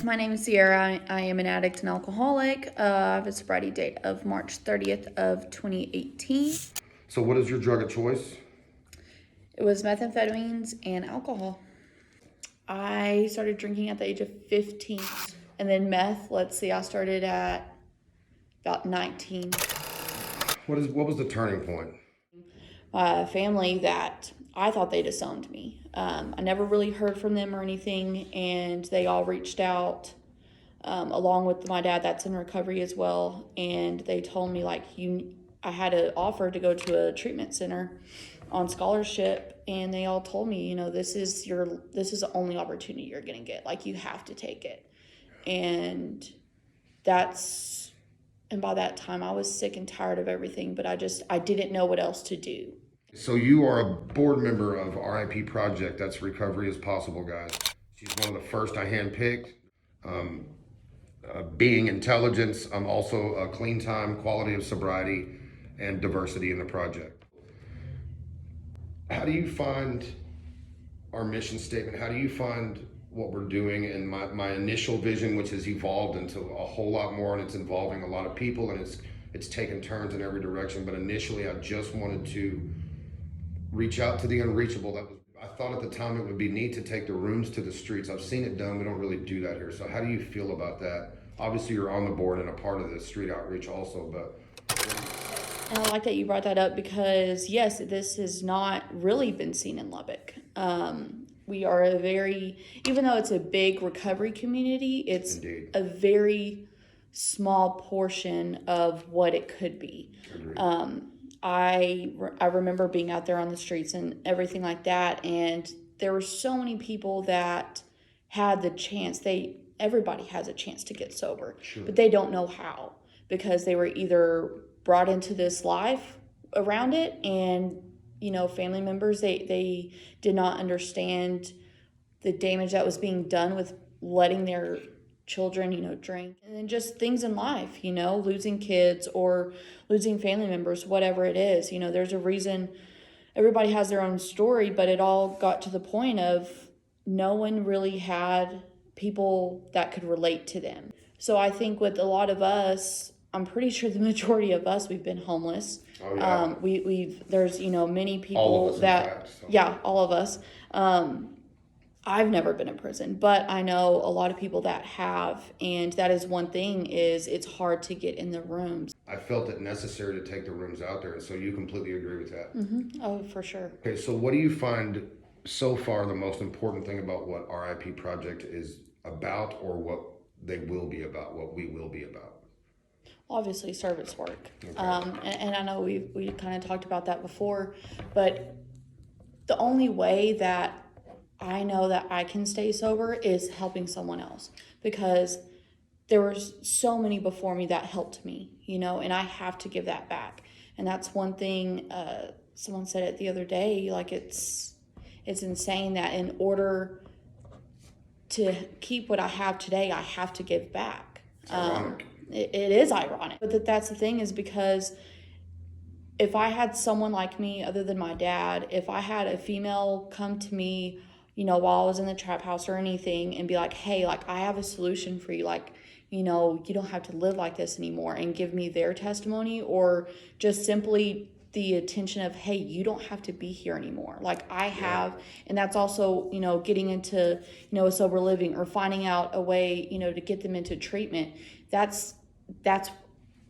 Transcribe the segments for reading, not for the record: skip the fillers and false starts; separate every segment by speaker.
Speaker 1: My name is Sierra. I am an addict and alcoholic. I have a sobriety date of March 30th of 2018.
Speaker 2: So what is your drug of choice?
Speaker 1: It was methamphetamines and alcohol. I started drinking at the age of 15. And then meth, I started at about 19.
Speaker 2: What was the turning point?
Speaker 1: Family that I thought they disowned me. I never really heard from them or anything, and they all reached out along with my dad that's in recovery as well, and they told me I had an offer to go to a treatment center on scholarship, and they all told me, this is the only opportunity you're gonna get, like you have to take it. And by that time I was sick and tired of everything, but I didn't know what else to do.
Speaker 2: So you are a board member of RIP Project. That's Recovery is Possible, guys. She's one of the first I handpicked. Being intelligence, also a clean time, quality of sobriety, and diversity in the project. How do you find our mission statement? How do you find what we're doing and my initial vision, which has evolved into a whole lot more, and it's involving a lot of people, and it's taken turns in every direction. But initially I just wanted to reach out to the unreachable. I thought at the time it would be neat to take the rooms to the streets. I've seen it done. We don't really do that here. So how do you feel about that? Obviously you're on the board and a part of the street outreach also, but.
Speaker 1: And I like that you brought that up because yes, this has not really been seen in Lubbock. We are even though it's a big recovery community, it's
Speaker 2: Indeed.
Speaker 1: a very small portion of what it could be. I remember being out there on the streets and everything like that, and there were so many people that had the chance. Everybody has a chance to get sober,
Speaker 2: Sure.
Speaker 1: But they don't know how, because they were either brought into this life around it, and family members, they did not understand the damage that was being done with letting their children drink, and then just things in life, losing kids or losing family members, whatever it is. There's a reason. Everybody has their own story, but it all got to the point of no one really had people that could relate to them. So I think with a lot of us, I'm pretty sure the majority of us, we've been homeless.
Speaker 2: Oh, yeah.
Speaker 1: There's many people
Speaker 2: all of us,
Speaker 1: that,
Speaker 2: in fact, so.
Speaker 1: Yeah, all of us. I've never been in prison, but I know a lot of people that have, and that is one thing, is it's hard to get in the rooms.
Speaker 2: I felt it necessary to take the rooms out there, and so you completely agree with that.
Speaker 1: Mm-hmm. Oh, for sure.
Speaker 2: Okay, so what do you find so far the most important thing about what RIP Project is about, or what they will be about, what we will be about?
Speaker 1: Obviously service work.
Speaker 2: Okay.
Speaker 1: And I know we kind of talked about that before, but the only way that I know that I can stay sober is helping someone else, because there were so many before me that helped me, and I have to give that back. And that's one thing, someone said it the other day, like it's insane that in order to keep what I have today, I have to give back.
Speaker 2: It's ironic.
Speaker 1: It is ironic, but that's the thing, is because if I had someone like me other than my dad, if I had a female come to me, while I was in the trap house or anything, and be like, hey, like I have a solution for you, like, you don't have to live like this anymore, and give me their testimony, or just simply the attention of, hey, you don't have to be here anymore, like I have. And that's also, getting into, a sober living, or finding out a way, to get them into treatment. That's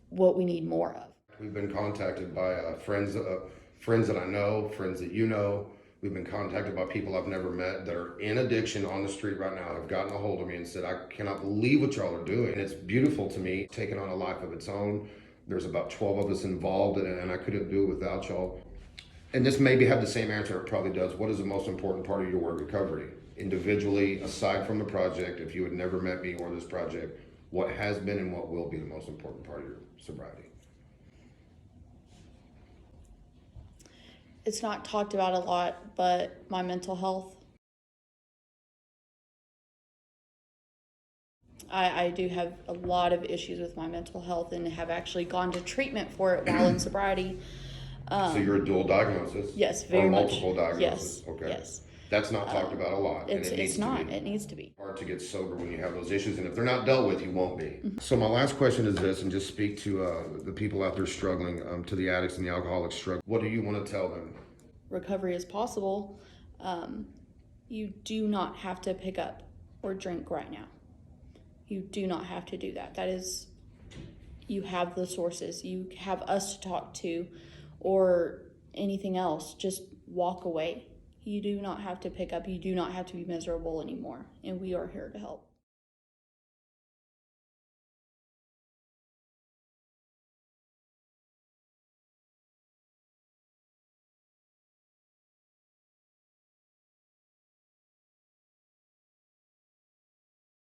Speaker 1: what we need more of.
Speaker 2: We've been contacted by friends that I know, friends that you know. We've been contacted by people I've never met that are in addiction on the street right now, have gotten a hold of me and said, I cannot believe what y'all are doing. And it's beautiful to me, taking on a life of its own. There's about 12 of us involved, and I couldn't do it without y'all. And this maybe have the same answer it probably does. What is the most important part of your recovery? Individually, aside from the project, if you had never met me or this project, what has been and what will be the most important part of your sobriety?
Speaker 1: It's not talked about a lot, but my mental health. I do have a lot of issues with my mental health, and have actually gone to treatment for it while in sobriety.
Speaker 2: So you're a dual diagnosis?
Speaker 1: Yes, very
Speaker 2: or
Speaker 1: much.
Speaker 2: multiple diagnosis?
Speaker 1: Yes,
Speaker 2: Okay.
Speaker 1: yes.
Speaker 2: That's not talked about a lot, and it needs
Speaker 1: It's not.
Speaker 2: to be.
Speaker 1: It needs to be.
Speaker 2: Hard to get sober when you have those issues, and if they're not dealt with, you won't be. So my last question is this, and just speak to the people out there struggling, to the addicts and the alcoholics struggling. What do you want to tell them?
Speaker 1: Recovery is possible. You do not have to pick up or drink right now. You do not have to do that. That is, you have the sources. You have us to talk to, or anything else. Just walk away. You do not have to pick up. You do not have to be miserable anymore. And we are here to help.